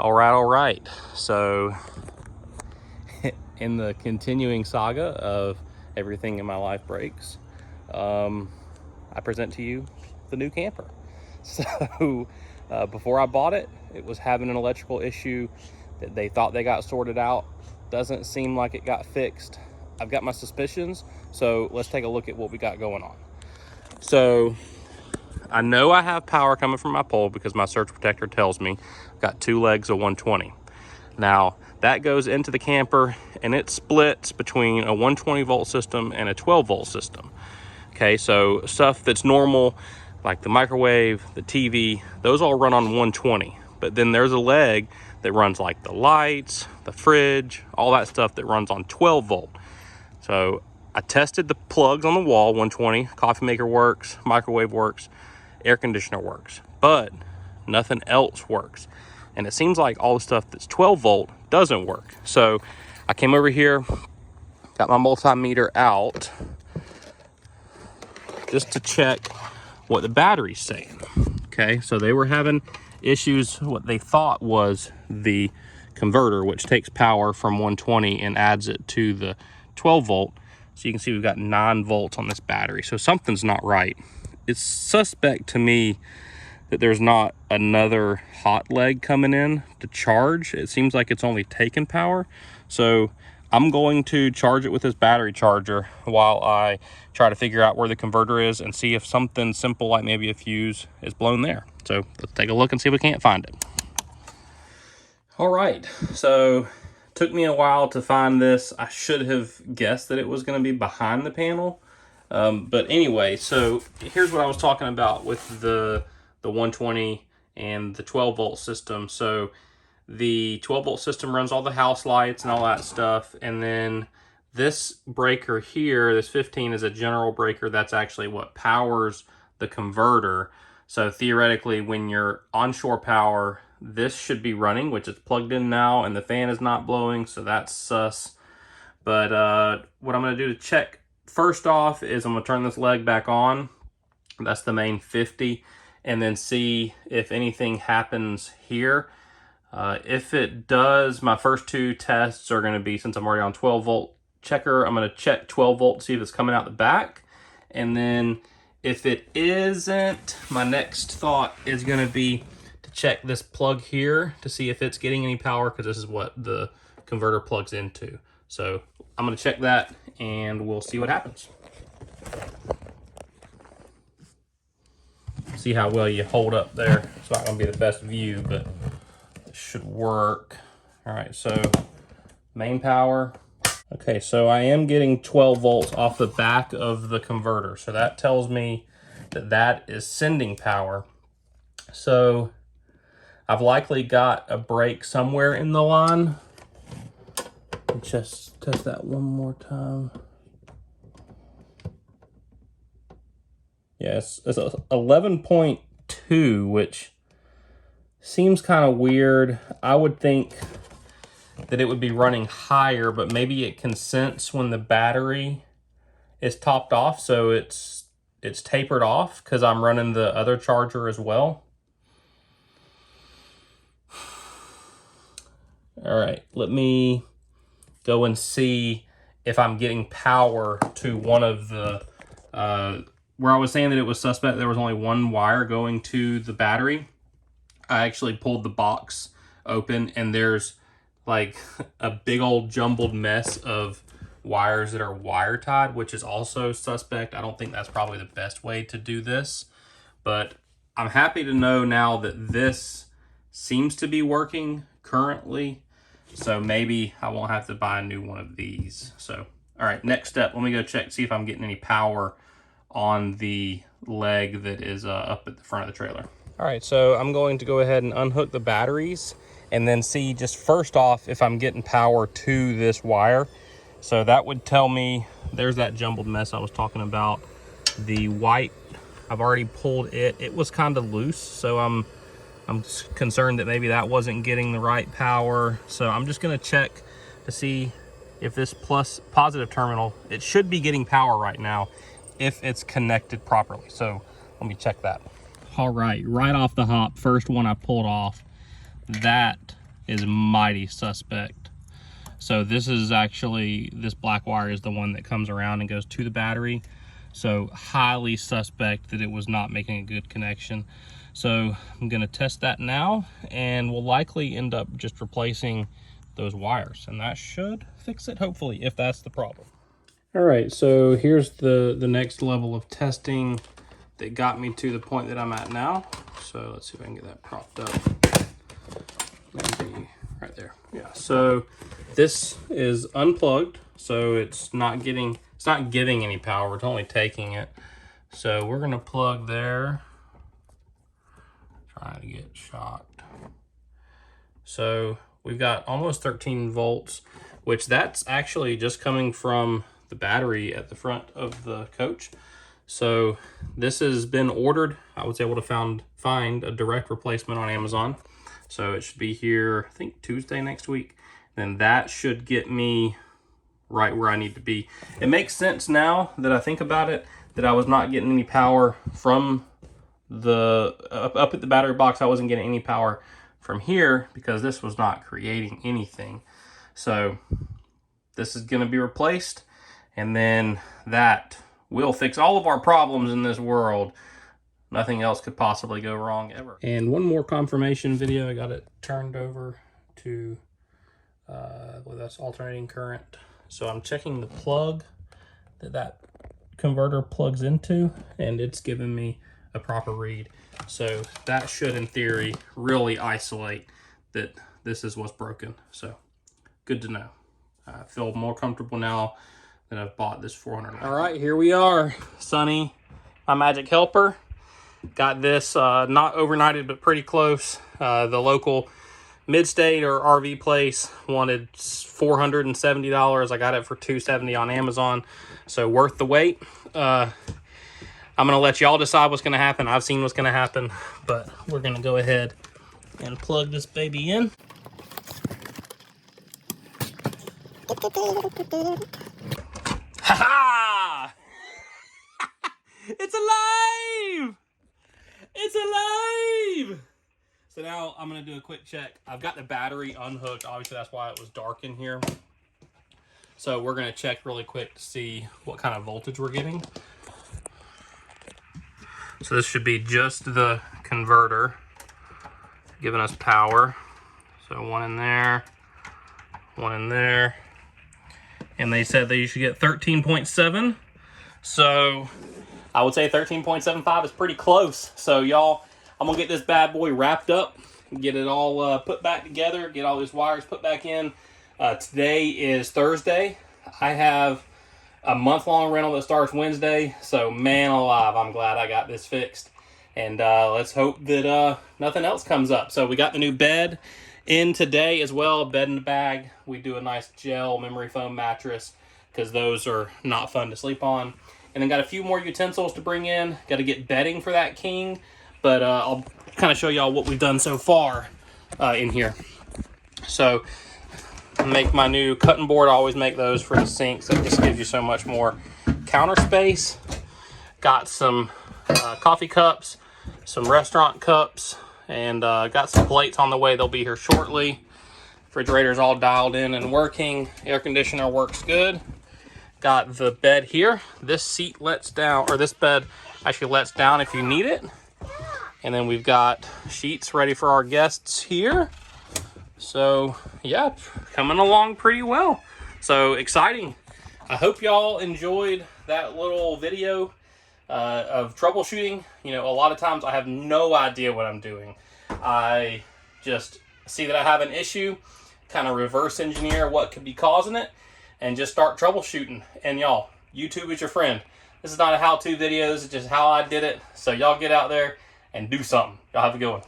All right. So in the continuing saga of everything in my life breaks, I present to you the new camper. So before I bought it, it was having an electrical issue that they thought they got sorted out. Doesn't seem like it got fixed. I've got my suspicions, so let's take a look at what we got going on. So I know I have power coming from my pole because my surge protector tells me I've got 2 legs of 120. Now that goes into the camper and it splits between a 120 volt system and a 12 volt system. Okay, so stuff that's normal, like the microwave, the TV, those all run on 120. But then there's a leg that runs like the lights, the fridge, all that stuff that runs on 12 volt. So I tested the plugs on the wall, 120, coffee maker works, microwave works, air conditioner works, but nothing else works. And it seems like all the stuff that's 12 volt doesn't work. So I came over here, got my multimeter out just to check what the battery's saying. Okay, so they were having issues. What they thought was the converter, which takes power from 120 and adds it to the 12 volt. So you can see we've got 9 volts on this battery. So something's not right. It's suspect to me that there's not another hot leg coming in to charge. It seems like it's only taking power. So I'm going to charge it with this battery charger while I try to figure out where the converter is and see if something simple like maybe a fuse is blown there. So let's take a look and see if we can't find it. All right, so took me a while to find this. I should have guessed that it was going to be behind the panel. But anyway, so here's what I was talking about with the 120 and the 12 volt system. So the 12 volt system runs all the house lights and all that stuff. And then this breaker here, this 15, is a general breaker. That's actually what powers the converter. So theoretically, when you're onshore power, this should be running, which is plugged in now, and the fan is not blowing, so that's sus. But what I'm gonna do to check first off is I'm gonna turn this leg back on. That's the main 50, and then see if anything happens here. If it does, my first 2 tests are gonna be, since I'm already on 12 volt checker, I'm gonna check 12 volt, see if it's coming out the back. And then if it isn't, my next thought is gonna be to check this plug here to see if it's getting any power, because this is what the converter plugs into. So I'm gonna check that and we'll see what happens. See how well you hold up there. It's not gonna be the best view, but it should work. All right, so main power. Okay, so I am getting 12 volts off the back of the converter. So that tells me that that is sending power. So I've likely got a break somewhere in the line. Let's just test that one more time. Yes, it's a 11.2, which seems kind of weird. I would think that it would be running higher, but maybe it can sense when the battery is topped off, so it's tapered off because I'm running the other charger as well. All right, let me go and see if I'm getting power to one of the, where I was saying that it was suspect there was only one wire going to the battery. I actually pulled the box open and there's like a big old jumbled mess of wires that are wire tied, which is also suspect. I don't think that's probably the best way to do this, but I'm happy to know now that this seems to be working currently. So maybe I won't have to buy a new one of these. So, all right, next step, let me go check, see if I'm getting any power on the leg that is up at the front of the trailer. All right, so I'm going to go ahead and unhook the batteries and then see just first off if I'm getting power to this wire. So that would tell me, there's that jumbled mess I was talking about. The white, I've already pulled it. It was kind of loose, so I'm concerned that maybe that wasn't getting the right power. So I'm just gonna check to see if this positive terminal, it should be getting power right now if it's connected properly. So let me check that. All right, right off the hop, first one I pulled off, that is mighty suspect. So this is actually, this black wire is the one that comes around and goes to the battery. So highly suspect that it was not making a good connection. So I'm gonna test that now, and we'll likely end up just replacing those wires, and that should fix it, hopefully, if that's the problem. All right, so here's the next level of testing that got me to the point that I'm at now. So let's see if I can get that propped up. Maybe right there. Yeah, so this is unplugged, so it's not giving any power, it's only taking it. So we're gonna plug there. Trying to get shocked. So we've got almost 13 volts, which that's actually just coming from the battery at the front of the coach. So this has been ordered. I was able to find a direct replacement on Amazon. So it should be here, I think Tuesday next week. Then that should get me right where I need to be. It makes sense now that I think about it, that I was not getting any power from the up at the battery box. I wasn't getting any power from here because this was not creating anything. So this is going to be replaced, and then that will fix all of our problems in this world. Nothing else could possibly go wrong ever. And one more confirmation video. I got it turned over to well, that's alternating current. So I'm checking the plug that converter plugs into, and it's giving me a proper read. So that should, in theory, really isolate that this is what's broken. So good to know. I feel more comfortable now that I've bought this 400. All right, here we are. Sunny, my magic helper. Got this not overnighted, but pretty close. The local mid-state or RV place wanted $470. I got it for $270 on Amazon. So worth the wait. I'm going to let y'all decide what's going to happen. I've seen what's going to happen, but we're going to go ahead and plug this baby in. Ha-ha! It's alive! It's alive! So now I'm going to do a quick check. I've got the battery unhooked. Obviously, that's why it was dark in here. So we're going to check really quick to see what kind of voltage we're getting. So this should be just the converter giving us power. So one in there, one in there. And they said that you should get 13.7. So I would say 13.75 is pretty close. So y'all, I'm gonna get this bad boy wrapped up, get it all put back together, get all these wires put back in. Today is Thursday. I have a month-long rental that starts Wednesday, so man alive, I'm glad I got this fixed. And let's hope that nothing else comes up. So we got the new bed in today as well, bed in the bag. We do a nice gel memory foam mattress because those are not fun to sleep on. And then got a few more utensils to bring in. Got to get bedding for that king, but I'll kind of show y'all what we've done so far in here. So make my new cutting board. I always make those for the sinks. It just gives you so much more counter space. Got some coffee cups, some restaurant cups, and got some plates on the way. They'll be here shortly. Refrigerator's all dialed in and working. Air conditioner works good. Got the bed here. This seat lets down, or this bed actually lets down if you need it. And then we've got sheets ready for our guests here. So yeah, coming along pretty well. So exciting. I hope y'all enjoyed that little video of troubleshooting. You know, a lot of times I have no idea what I'm doing. I just see that I have an issue, kind of reverse engineer what could be causing it, and just start troubleshooting. And y'all, YouTube is your friend. This is not a how-to video, this is just how I did it. So y'all get out there and do something. Y'all have a good one.